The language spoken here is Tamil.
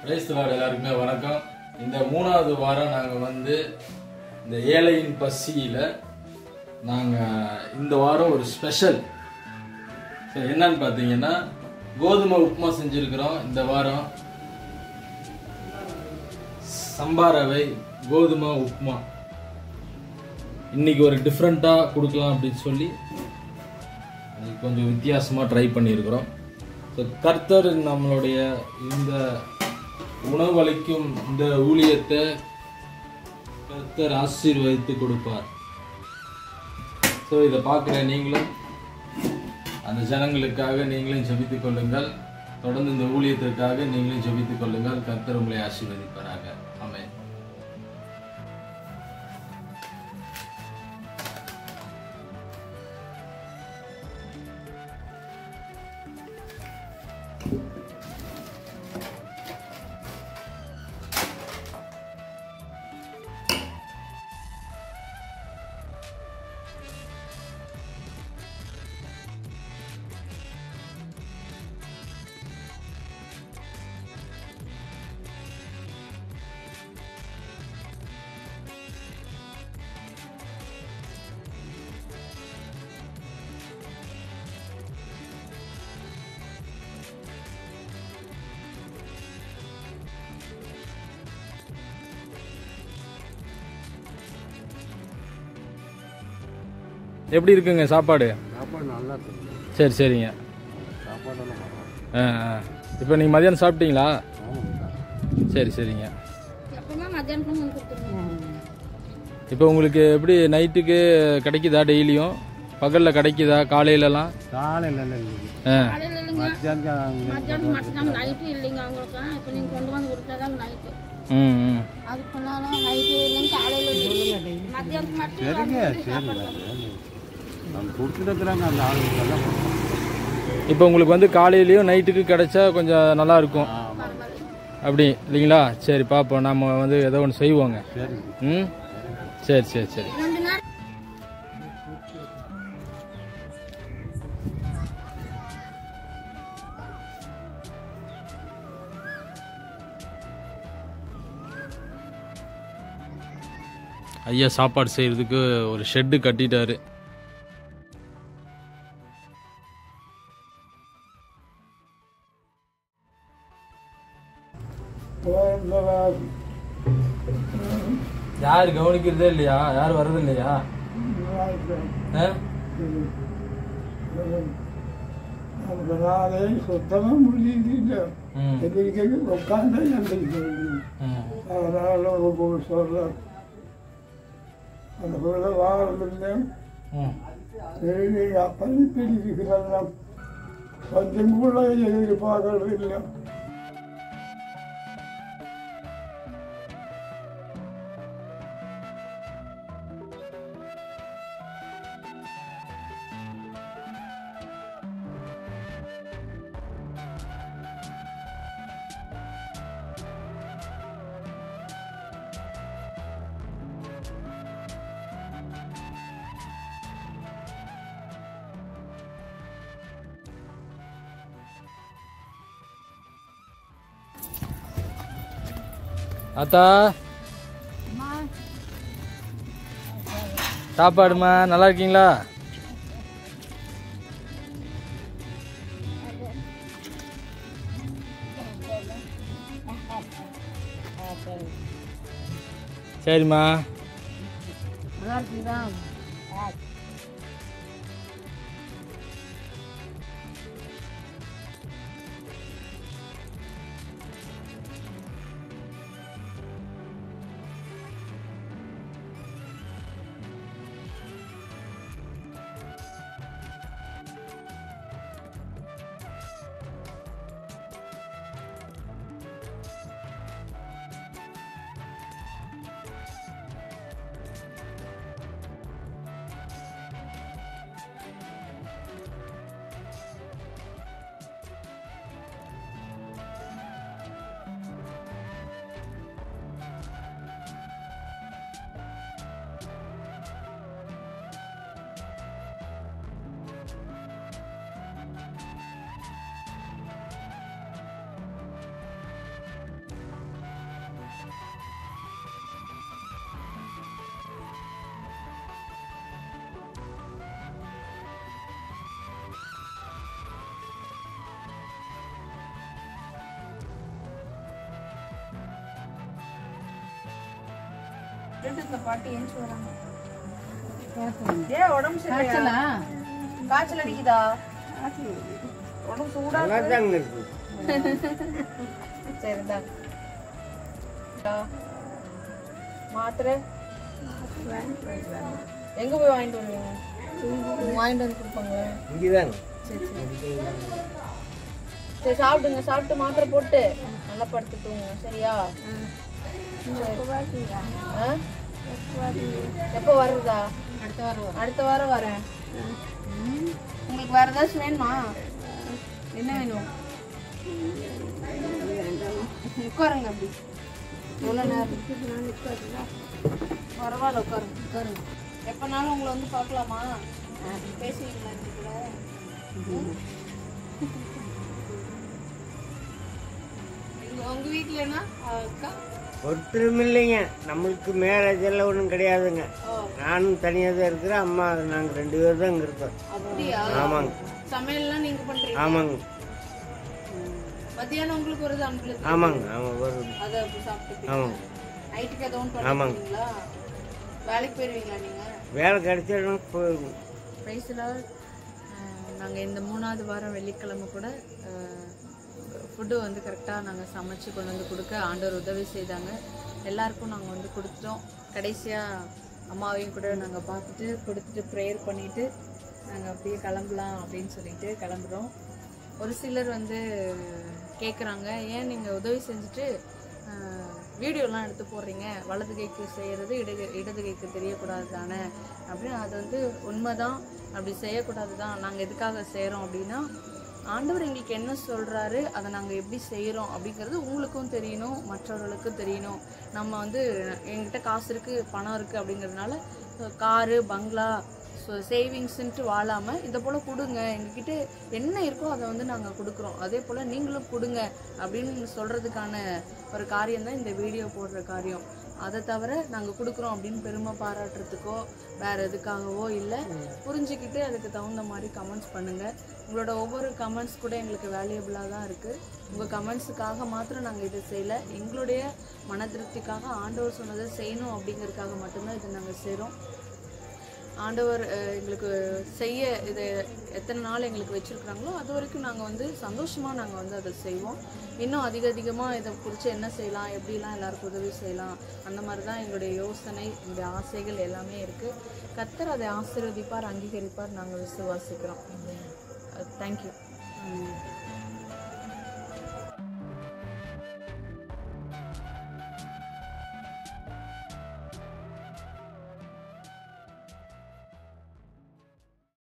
Praise the Lord. எல்லாருக்குமே வணக்கம். இந்த 3வது வாரம் நாங்கள் வந்து இந்த ஏழையின் பசியில் நாங்கள் இந்த வாரம் ஒரு ஸ்பெஷல் என்னன்னு பார்த்தீங்கன்னா கோதுமை உப்புமா செஞ்சுருக்கிறோம். இந்த வாரம் சம்பா ரவை கோதுமை உப்புமா இன்னைக்கு ஒரு டிஃப்ரெண்ட்டாக கொடுக்கலாம் அப்படின்னு சொல்லி கொஞ்சம் வித்தியாசமாக ட்ரை பண்ணியிருக்கிறோம். ஸோ கர்த்தர் நம்மளுடைய இந்த உணவளிக்கும் இந்த ஊழியத்தை கர்த்தர் ஆசீர்வதித்து கொடுப்பார். ஸோ இதை பார்க்குற நீங்களும் அந்த ஜனங்களுக்காக நீங்களும் ஜெபித்துக் கொள்ளுங்கள். தொடர்ந்து இந்த ஊழியத்திற்காக நீங்களும் ஜெபித்துக் கொள்ளுங்கள். கர்த்தர் உங்களை ஆசீர்வதிப்பாராக. ஆமென். எப்படி இருக்குங்க சாப்பாடு? சாப்பாடு நல்லா இருக்கு. சரி சரிங்க. சாப்பாடெல்லாம் இப்போ நீங்கள் மதியானம் சாப்பிட்டீங்களா? சரி சரிங்க. இப்போ உங்களுக்கு எப்படி நைட்டுக்கு கிடைக்குதா? டெய்லியும் பகலில் கிடைக்குதா? காலையிலலாம்? காலையில் இப்போ உங்களுக்கு வந்து காலையிலயும் நைட்டுக்கு கிடைச்சா கொஞ்சம் நல்லா இருக்கும் அப்படி இல்லைங்களா? சரி பார்ப்போம். நம்ம வந்து ஏதோ ஒன்று செய்வோங்க. ம் சரி சரி சரி. ஐயா சாப்பாடு செய்யறதுக்கு ஒரு ஷெட்டு கட்டிட்டாரு. யாரு கவனிக்கிறதே இல்லையா? யாரும் வர்றது இல்லையா? சுத்தமா முடியல. உட்காந்து சொல்ல அந்த பொருளை வாங்கிருந்தேன். அப்படி பிரிக்கிறாங்க. கொஞ்சம் கூட எதிர்பார்க்கறது இல்லை. அத்தா சாப்பாடுமா நல்லா இருக்கீங்களா? சரிம்மா. விட்டுட்டு இந்த பாட்டி ஏஞ்சி வராங்க. உடம்பு சரியில்லையா? காய்ச்சல் அடிக்குதா? உடம்பு சூடா இருக்கு. சரிடா. மாத்திரை எங்க போய் வாங்கிட்டு வருவீங்க? வாங்கிட்டு வந்து கொடுப்பாங்களா? இங்கதான். சரி சரி சாப்பிடுங்க. சாப்பிட்டு மாத்திரை போட்டு நல்லா படுத்து தூங்குங்க. சரியா? எப்போ வருதா? அடுத்த வாரம் வரேன். உங்களுக்கு வேற ஏதாச்சும் வேணுமா? என்ன வேணும்? உட்காருங்க. அப்படி எவ்வளோ நேரம்? பரவாயில்ல, உட்காருங்க. எப்பனாலும் உங்களை வந்து பார்க்கலாமா? பேசுவீங்களா கூட? உங்க வீட்டுலனா அக்கா ஒருத்தரும் இல்லைங்க. நம்மளுக்கு மேரேஜ் எல்லாம் ஒன்றும் கிடையாதுங்க. நானும் தனியாக தான் இருக்கிறேன். அம்மா நாங்கள் 2 பேர் தான் இங்கே இருக்கோம். அப்படியா? ஆமாங்க. சமையல்லாம் நீங்க பண்றீங்க? ஆமாங்க. மத்தியானம் உங்களுக்கு வருது அனுப்பி? ஆமாங்க. ஆமாம் வருது. அதை அப்படி சாப்பிட்டு ஆமாங்க. நைட்டுக்கு எதுவும் பண்ணுவீங்களா? வேலைக்கு போயிருவீங்களா நீங்க? வேலை கிடைச்சிடும் போயிருங்க. நாங்கள் இந்த 3வது வாரம் வெள்ளிக்கிழமை கூட ஃபுட்டு வந்து கரெக்டாக நாங்கள் சமைச்சு கொண்டு வந்து கொடுக்க ஆண்டவர் உதவி செய்தாங்க. எல்லாருக்கும் நாங்கள் வந்து கொடுத்துட்டோம். கடைசியாக அம்மாவையும் கூட நாங்கள் பார்த்துட்டு கொடுத்துட்டு ப்ரேயர் பண்ணிவிட்டு நாங்கள் அப்படியே கிளம்பலாம் அப்படின்னு சொல்லிட்டு கிளம்புறோம். ஒரு சிலர் வந்து கேட்குறாங்க, ஏன் நீங்கள் உதவி செஞ்சுட்டு வீடியோலாம் எடுத்து போடுறீங்க, வலது கைக்கு செய்கிறது இடது கைக்கு தெரியக்கூடாது தானே அப்படின்னு. அது வந்து உண்மைதான், அப்படி செய்யக்கூடாது தான். நாங்கள் எதுக்காக செய்கிறோம் அப்படின்னா, ஆண்டவர் எங்களுக்கு என்ன சொல்கிறாரு, அதை நாங்கள் எப்படி செய்கிறோம் அப்படிங்கிறது உங்களுக்கும் தெரியணும், மற்றவர்களுக்கும் தெரியணும். நம்ம வந்து எங்கிட்ட காசு இருக்குது, பணம் இருக்குது அப்படிங்கிறதுனால காரு பங்களா சேவிங்ஸ்ன்ட்டு வாழாமல் இதை போல் கொடுங்க, எங்ககிட்ட என்ன இருக்கோ அதை வந்து நாங்கள் கொடுக்குறோம், அதே போல் நீங்களும் கொடுங்க அப்படின்னு சொல்கிறதுக்கான ஒரு காரியம் தான் இந்த வீடியோ போடுற காரியம். அதை தவிர நாங்கள் கொடுக்குறோம் அப்படின்னு பெருமை பாராட்டுறதுக்கோ வேறு எதுக்காகவோ இல்லை. புரிஞ்சுக்கிட்டு அதுக்கு தகுந்த மாதிரி கமெண்ட்ஸ் பண்ணுங்கள். உங்களோட ஒவ்வொரு கமெண்ட்ஸ் கூட எங்களுக்கு வேல்யூபிளாக தான் இருக்குது. உங்கள் கமெண்ட்ஸுக்காக மாத்திரம் நாங்கள் இதை செய்யலை, எங்களுடைய மன திருப்திக்காக ஆண்டவர் சொன்னதை செய்யணும் அப்படிங்கிறதுக்காக மட்டும்தான் இதை நாங்கள் செய்கிறோம். ஆண்டவர் எங்களுக்கு செய்ய இதை எத்தனை நாள் எங்களுக்கு வச்சுருக்குறாங்களோ அது வரைக்கும் நாங்கள் வந்து சந்தோஷமாக நாங்கள் வந்து அதை செய்வோம். இன்னும் அதிகமாக இதை குறித்து என்ன செய்யலாம், எப்படிலாம் எல்லாருக்கும் உதவி செய்யலாம், அந்த மாதிரி தான் எங்களுடைய யோசனை, எங்களுடைய ஆசைகள் எல்லாமே இருக்குது. கர்த்தர் அதை ஆசீர்வதிப்பார், அங்கீகரிப்பார், நாங்கள் விசுவாசிக்கிறோம். தேங்க்யூ.